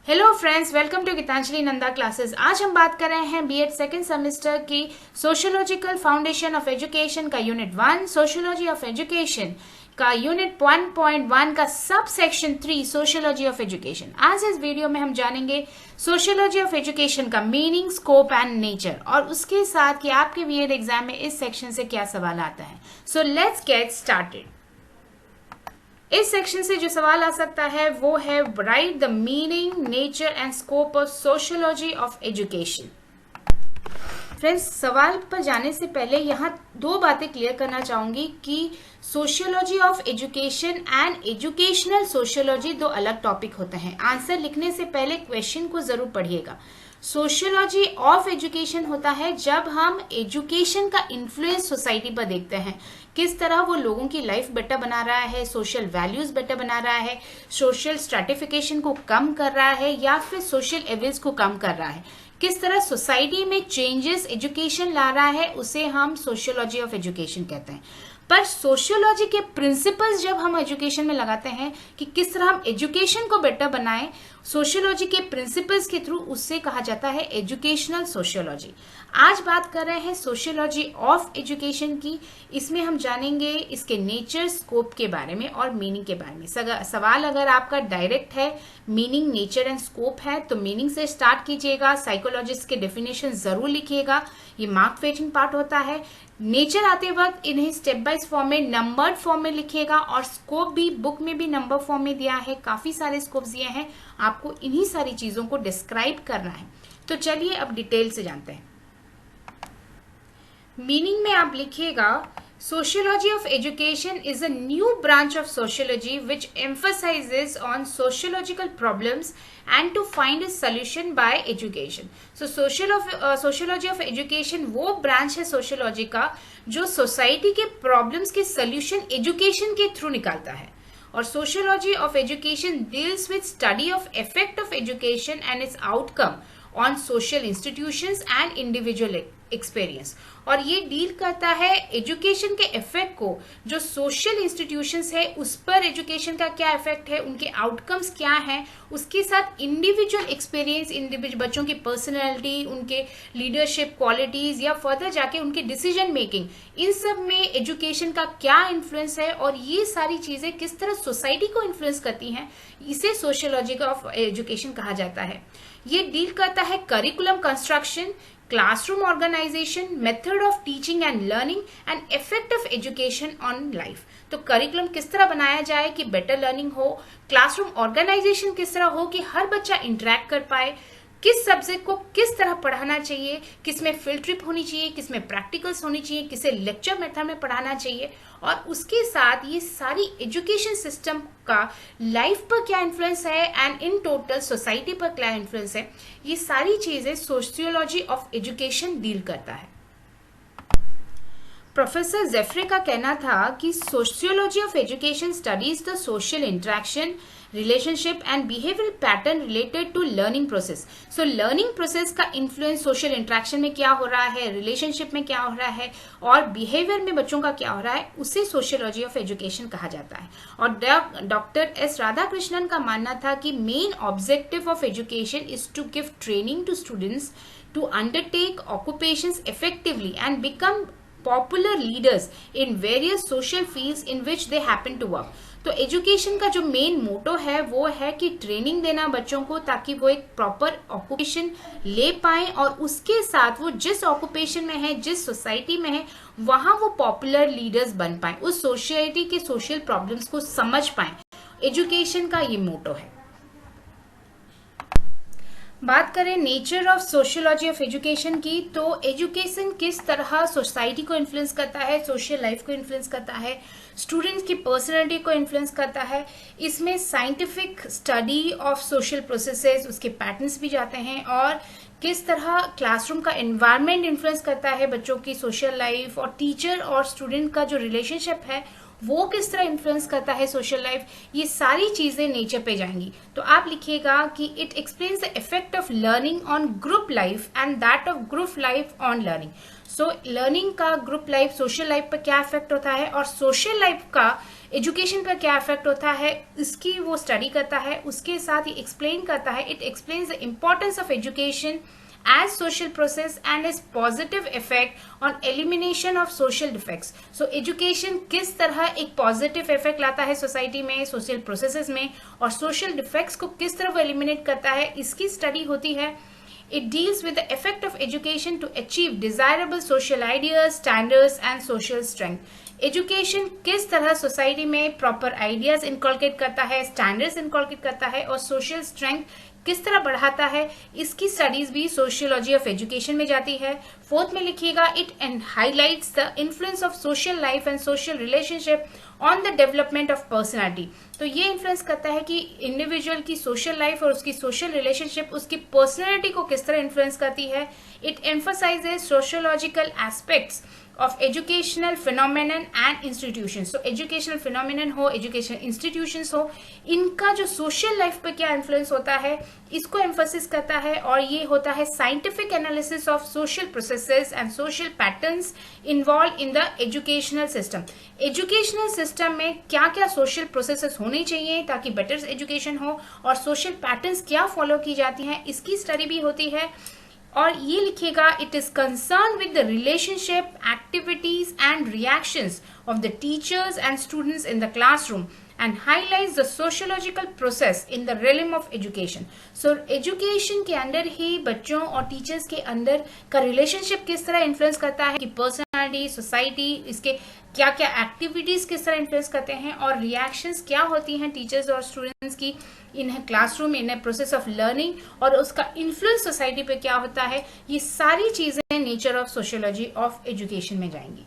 Hello friends, welcome to Geetanjali Nanda classes. आज हम बात कर रहे हैं बीएड सेकेंड सेमेस्टर की सोशियोलॉजिकल फाउंडेशन ऑफ एजुकेशन का यूनिट 1, सोशियोलॉजी ऑफ एजुकेशन का यूनिट 1.1 का sub section 3 sociology of education. आज इस वीडियो में हम जानेंगे सोशियोलॉजी ऑफ एजुकेशन का मीनिंग, स्कोप एंड नेचर और उसके साथ कि आपके बीएड एग्जाम में इस सेक्शन से क्या सवाल आता है। So let's get started. इस सेक्शन से जो सवाल आ सकता है वो है right the meaning, nature and scope of sociology of education. Friends, सवाल पर जाने से पहले यहाँ दो बातें क्लियर करना चाहूंगी कि sociology of education and educational sociology दो अलग टॉपिक होते हैं। आंसर लिखने से पहले क्वेश्चन को जरूर पढ़िएगा। सोशियोलॉजी ऑफ एजुकेशन होता है जब हम एजुकेशन का इन्फ्लुएंस सोसाइटी पर देखते हैं, किस तरह वो लोगों की लाइफ बेटर बना रहा है, सोशल वैल्यूज बेटर बना रहा है, सोशल स्ट्रैटिफिकेशन को कम कर रहा है या फिर सोशल एविल्स को कम कर रहा है, किस तरह सोसाइटी में चेंजेस एजुकेशन ला रहा है, उसे हम सोशियोलॉजी ऑफ एजुकेशन कहते हैं। पर सोशियोलॉजी के प्रिंसिपल्स जब हम एजुकेशन में लगाते हैं कि किस तरह हम एजुकेशन को बेटर बनाएं सोशियोलॉजी के प्रिंसिपल्स के थ्रू, उससे कहा जाता है एजुकेशनल सोशियोलॉजी। आज बात कर रहे हैं सोशियोलॉजी ऑफ एजुकेशन की। इसमें हम जानेंगे इसके नेचर, स्कोप के बारे में और मीनिंग के बारे में। सवाल अगर आपका डायरेक्ट है, मीनिंग, नेचर एंड स्कोप है, तो मीनिंग से स्टार्ट कीजिएगा। साइकोलॉजिस्ट के डेफिनेशन जरूर लिखिएगा, ये मार्क फेचिंग पार्ट होता है। नेचर आते वक्त इन्हें स्टेप बाइज फॉर्म में, नंबर्ड फॉर्म में लिखिएगा और स्कोप भी बुक में भी नंबर फॉर्म में दिया है। काफी सारे स्कोप दिए हैं, आपको इन्हीं सारी चीजों को डिस्क्राइब करना है। तो चलिए अब डिटेल से जानते हैं। मीनिंग में आप लिखिएगा, sociology of education is a new branch of sociology which emphasizes on sociological problems and to find a solution by education. So sociology of education वो ब्रांच है सोशियोलॉजी का जो सोसाइटी के प्रॉब्लम्स के सोल्यूशन एजुकेशन के through निकालता है। और sociology of education deals with study of effect of education and it's outcome on social institutions and individual experience. और ये डील करता है एजुकेशन के इफेक्ट को, जो सोशल इंस्टीट्यूशंस है उस पर एजुकेशन का क्या इफेक्ट है, उनके आउटकम्स क्या हैं, उसके साथ इंडिविजुअल एक्सपीरियंस, इंडिविजुअल बच्चों की पर्सनैलिटी, उनके लीडरशिप क्वालिटीज या फर्दर जाके उनकी डिसीजन मेकिंग, इन सब में एजुकेशन का क्या इन्फ्लुएंस है और ये सारी चीजें किस तरह सोसाइटी को इन्फ्लुएंस करती हैं, इसे सोशियोलॉजी ऑफ एजुकेशन कहा जाता है। ये डील करता है curriculum construction, classroom organisation, method of teaching and learning and effect of education on life. तो करिकुलम किस तरह बनाया जाए कि बेटर लर्निंग हो, क्लासरूम ऑर्गेनाइजेशन किस तरह हो कि हर बच्चा इंटरेक्ट कर पाए, किस सब्जेक्ट को किस तरह पढ़ाना चाहिए, किसमें फील्ड ट्रिप होनी चाहिए, किसमें प्रैक्टिकल्स होनी चाहिए, किसे लेक्चर मेथड में पढ़ाना चाहिए, और उसके साथ ये सारी एजुकेशन सिस्टम का लाइफ पर क्या इन्फ्लुएंस है एंड इन टोटल सोसाइटी पर क्या इन्फ्लुएंस है, ये सारी चीजें सोशियोलॉजी ऑफ एजुकेशन डील करता है। प्रोफेसर जेफ्रे का कहना था कि sociology of education studies the social interaction, relationship and behavioural pattern related to learning process. So learning process का इन्फ्लुएंस सोशल इंटरेक्शन में क्या हो रहा है, रिलेशनशिप में क्या हो रहा है और बिहेवियर में बच्चों का क्या हो रहा है, उसे सोशियोलॉजी ऑफ एजुकेशन कहा जाता है। और डॉक्टर एस राधाकृष्णन का मानना था कि main objective of education is to give training to students to undertake occupations effectively and become popular leaders in various social fields in which they happen to work. तो education का जो main motto है वो है कि training देना बच्चों को ताकि वो एक प्रॉपर ऑक्यूपेशन ले पाएं और उसके साथ वो जिस ऑक्यूपेशन में है, जिस सोसाइटी में है, वहां वो पॉपुलर लीडर्स बन पाएं, उस सोसाइटी के सोशल प्रॉब्लम्स को समझ पाएं। एजुकेशन का ये मोटो है। बात करें nature of sociology of education की, तो एजुकेशन किस तरह सोसाइटी को इन्फ्लुएंस करता है, सोशल लाइफ को इन्फ्लुएंस करता है, स्टूडेंट्स की पर्सनैलिटी को इन्फ्लुएंस करता है। इसमें scientific study of social processes, उसके पैटर्न्स भी जाते हैं और किस तरह क्लासरूम का एनवायरनमेंट इन्फ्लुएंस करता है बच्चों की सोशल लाइफ, और टीचर और स्टूडेंट का जो रिलेशनशिप है वो किस तरह इन्फ्लुएंस करता है सोशल लाइफ, ये सारी चीजें नेचर पे जाएंगी। तो आप लिखिएगा कि it explains the effect of learning on group life and that of group life on learning. So learning का ग्रुप लाइफ, सोशल लाइफ पर क्या इफेक्ट होता है और सोशल लाइफ का एजुकेशन पर क्या इफेक्ट होता है, इसकी वो स्टडी करता है। उसके साथ ही एक्सप्लेन करता है, it explains the importance of education as social process and its positive effect on elimination of social defects. So education किस तरह एक positive effect लाता है सोसाइटी में, social processes में, और social defects को किस तरह वो eliminate करता है, इसकी स्टडी होती है। It deals with the effect of education to achieve desirable social ideas, standards and social strength. Education किस तरह सोसाइटी में प्रॉपर आइडियाज इनकॉलकेट करता है, स्टैंडर्ड्स इनकॉलकेट करता है और सोशल स्ट्रेंथ किस तरह बढ़ाता है, इसकी स्टडीज भी सोशियोलॉजी ऑफ एजुकेशन में जाती है। फोर्थ में लिखिएगा, it and highlights the influence of social life and social relationship on the development of personality. तो ये इन्फ्लुएंस करता है कि इंडिविजुअल की सोशल लाइफ और उसकी सोशल रिलेशनशिप उसकी पर्सनालिटी को किस तरह इन्फ्लुएंस करती है। It emphasises sociological aspects of educational phenomenon and institutions. So educational phenomenon हो, educational institutions हो, इनका जो social life पे क्या influence होता है, इसको emphasis करता है। और ये होता है scientific analysis of social processes and social patterns involved in the educational system. Educational system में क्या क्या social processes होने चाहिए ताकि better education हो और social patterns क्या follow की जाती हैं, इसकी study भी होती है। और ये लिखिएगा, it is concern with the relationship, activities and reactions of the teachers and students in the classroom and highlights the sociological process in the realm of education. So education के अंदर ही बच्चों और टीचर्स के अंदर का रिलेशनशिप किस तरह influence करता है कि पर्सनालिटी, सोसाइटी, इसके क्या क्या एक्टिविटीज किस तरह इन्फ्लुएंस करते हैं और रिएक्शंस क्या होती हैं टीचर्स और स्टूडेंट्स की in classroom, in process of learning, और उसका इन्फ्लुएंस सोसाइटी पे क्या होता है। ये सारी चीजें nature of sociology of education में जाएंगी।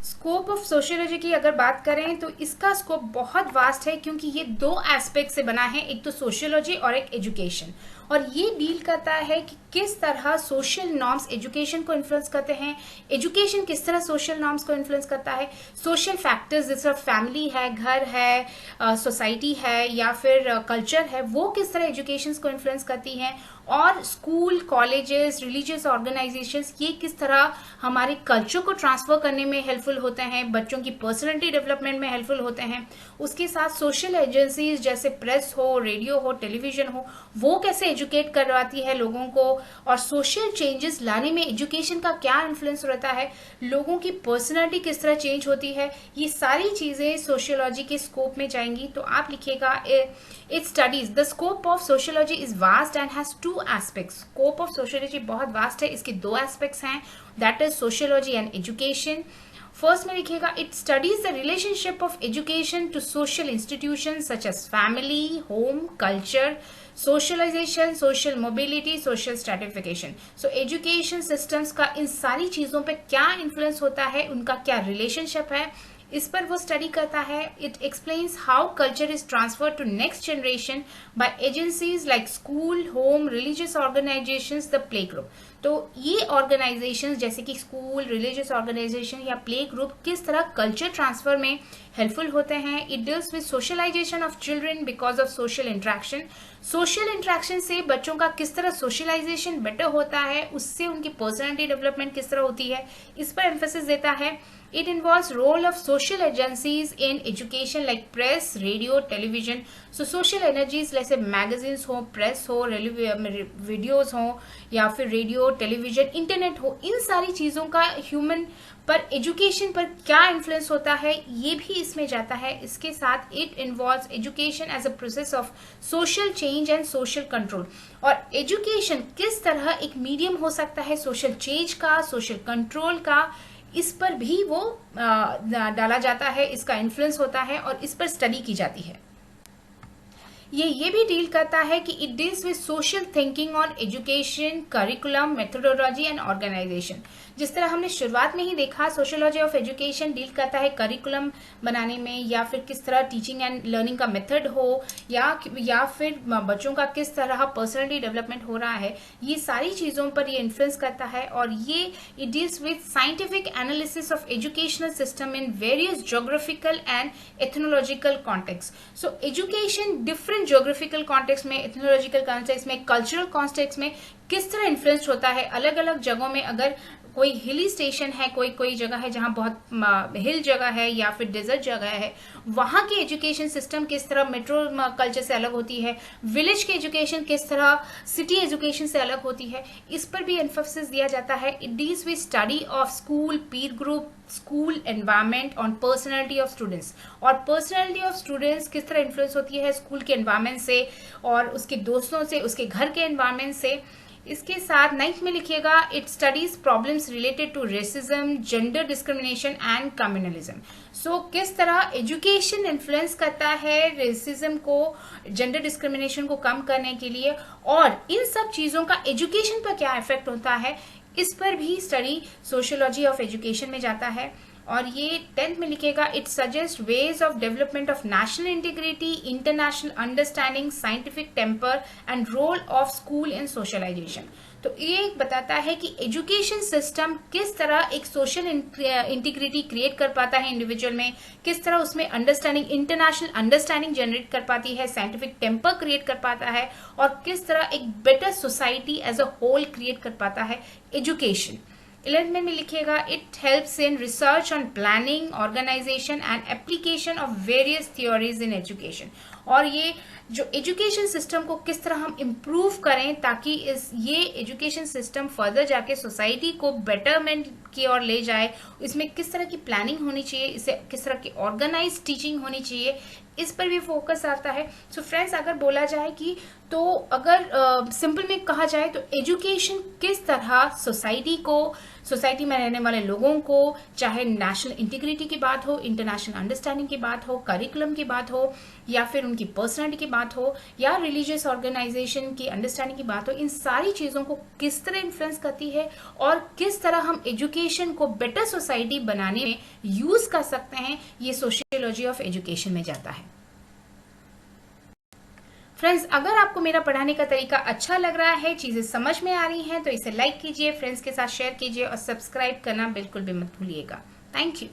स्कोप ऑफ सोशियोलॉजी की अगर बात करें तो इसका स्कोप बहुत वास्ट है क्योंकि ये दो एस्पेक्ट से बना है, एक तो सोशियोलॉजी और एक एजुकेशन। और ये डील करता है कि किस तरह सोशल नॉर्म्स एजुकेशन को इन्फ्लुएंस करते हैं, एजुकेशन किस तरह सोशल नॉर्म्स को इन्फ्लुएंस करता है, सोशल फैक्टर्स जैसे फैमिली है, घर है, सोसाइटी है या फिर कल्चर है, वो किस तरह एजुकेशन को इन्फ्लुएंस करती हैं, और स्कूल, कॉलेजेस, रिलीजियस ऑर्गेनाइजेशंस ये किस तरह हमारे कल्चर को ट्रांसफर करने में हेल्पफुल होते हैं, बच्चों की पर्सनैलिटी डेवलपमेंट में हेल्पफुल होते हैं। उसके साथ सोशल एजेंसीज जैसे प्रेस हो, रेडियो हो, टेलीविजन हो, वो कैसे एजुकेट करवाती है लोगों को, और सोशल चेंजेस लाने में एजुकेशन का क्या इन्फ्लुएंस रहता है, लोगों की पर्सनैलिटी किस तरह चेंज होती है, ये सारी चीजें सोशियोलॉजी के स्कोप में जाएंगी। तो आप लिखिएगा, it studies the scope of sociology is vast and has two aspects. Scope of sociology बहुत वास्ट है, इसके दो एस्पेक्ट्स हैं, that is sociology and education. First में लिखिएगा, it studies the relationship of education to social institutions such as family, home, culture, socialisation, social mobility, social stratification. So education systems का इन सारी चीजों पे क्या इन्फ्लुएंस होता है, उनका क्या रिलेशनशिप है, इस पर वो स्टडी करता है। It explains how culture is transferred to next generation by agencies like school, home, religious organisations, the play group. तो ये ऑर्गेनाइजेशंस जैसे कि स्कूल, रिलीजियस ऑर्गेनाइजेशन या प्ले ग्रुप किस तरह कल्चर ट्रांसफर में हेल्पफुल होते हैं। It deals with socialisation of children because of social interaction. Social interaction से बच्चों का किस तरह सोशलाइजेशन बेटर होता है, उससे उनकी पर्सनैलिटी डेवलपमेंट किस तरह होती है, इस पर एम्फेसिस देता है। It involves role of social agencies in education like press, radio, television. So social energies जैसे magazines हो, press हो, videos हो या फिर रेडियो, टेलीविजन, इंटरनेट हो, इन सारी चीजों का ह्यूमन पर, एजुकेशन पर क्या इन्फ्लुएंस होता है, ये भी इसमें जाता है। इसके साथ it involves education as a process of social change and social control. और एजुकेशन किस तरह एक मीडियम हो सकता है सोशल चेंज का, सोशल कंट्रोल का, इस पर भी वो डाला जाता है, इसका इन्फ्लुएंस होता है और इस पर स्टडी की जाती है। ये भी डील करता है कि it deals with social thinking on education, curriculum, methodology and organisation. जिस तरह हमने शुरुआत में ही देखा, सोशियोलॉजी ऑफ एजुकेशन डील करता है करिकुलम बनाने में या फिर किस तरह टीचिंग एंड लर्निंग का मेथड हो या फिर बच्चों का किस तरह पर्सनैलिटी डेवलपमेंट हो रहा है, ये सारी चीज़ों पर ये इन्फ्लुएंस करता है। और ये it deals with scientific analysis of educational system in various geographical and ethnological context. So education different geographical context में, एथनोलॉजिकल कॉन्टेक्स्ट में, कल्चरल कॉन्टेक्स्ट में किस तरह इन्फ्लुएंस होता है। अलग अलग जगहों में अगर कोई हिली स्टेशन है, कोई कोई जगह है जहाँ बहुत हिल जगह है या फिर डेजर्ट जगह है, वहाँ की एजुकेशन सिस्टम किस तरह मेट्रो कल्चर से अलग होती है, विलेज की एजुकेशन किस तरह सिटी एजुकेशन से अलग होती है, इस पर भी एम्फेसिस दिया जाता है. It deals with study of school, peer group, school environment, on personality of students. और पर्सनैलिटी ऑफ स्टूडेंट्स किस तरह इन्फ्लुएंस होती है स्कूल के एनवायरमेंट से और उसके दोस्तों से, उसके घर के एनवायरमेंट से. इसके साथ 9th में लिखिएगा, it studies problems related to racism, gender discrimination and communalism. So किस तरह एजुकेशन इन्फ्लुएंस करता है रेसिज्म को, जेंडर डिस्क्रिमिनेशन को कम करने के लिए, और इन सब चीजों का एजुकेशन पर क्या इफेक्ट होता है, इस पर भी स्टडी सोशियोलॉजी ऑफ एजुकेशन में जाता है. और ये 10th में लिखेगा, it suggest ways of development of national integrity, international understanding, scientific temper and role of school in socialisation. तो ये बताता है कि एजुकेशन सिस्टम किस तरह एक सोशल इंटीग्रिटी क्रिएट कर पाता है इंडिविजुअल में, किस तरह उसमें अंडरस्टैंडिंग, इंटरनेशनल अंडरस्टैंडिंग जनरेट कर पाती है, साइंटिफिक टेम्पर क्रिएट कर पाता है, और किस तरह एक better society as a whole create कर पाता है एजुकेशन. 11th में लिखिएगा, it helps in research on planning, organisation and application of various theories in education. और ये जो एजुकेशन सिस्टम को किस तरह हम इम्प्रूव करें ताकि ये एजुकेशन सिस्टम फर्दर जाके सोसाइटी को बेटरमेंट की ओर ले जाए, इसमें किस तरह की प्लानिंग होनी चाहिए, इसे किस तरह की ऑर्गेनाइज टीचिंग होनी चाहिए, इस पर भी फोकस आता है. सो फ्रेंड्स, अगर बोला जाए कि तो अगर सिंपल में कहा जाए तो एजुकेशन किस तरह सोसाइटी में रहने वाले लोगों को, चाहे नेशनल इंटीग्रिटी की बात हो, इंटरनेशनल अंडरस्टैंडिंग की बात हो, करिकुलम की बात हो, या फिर उनकी पर्सनैलिटी की बात हो, या रिलीजियस ऑर्गेनाइजेशन की अंडरस्टैंडिंग की बात हो, इन सारी चीज़ों को किस तरह इन्फ्लुएंस करती है और किस तरह हम एजुकेशन को बेटर सोसाइटी बनाने में यूज कर सकते हैं, ये सोशियोलॉजी ऑफ एजुकेशन में जाता है. फ्रेंड्स, अगर आपको मेरा पढ़ाने का तरीका अच्छा लग रहा है, चीज़ें समझ में आ रही हैं, तो इसे लाइक कीजिए, फ्रेंड्स के साथ शेयर कीजिए और सब्सक्राइब करना बिल्कुल भी मत भूलिएगा. Thank you.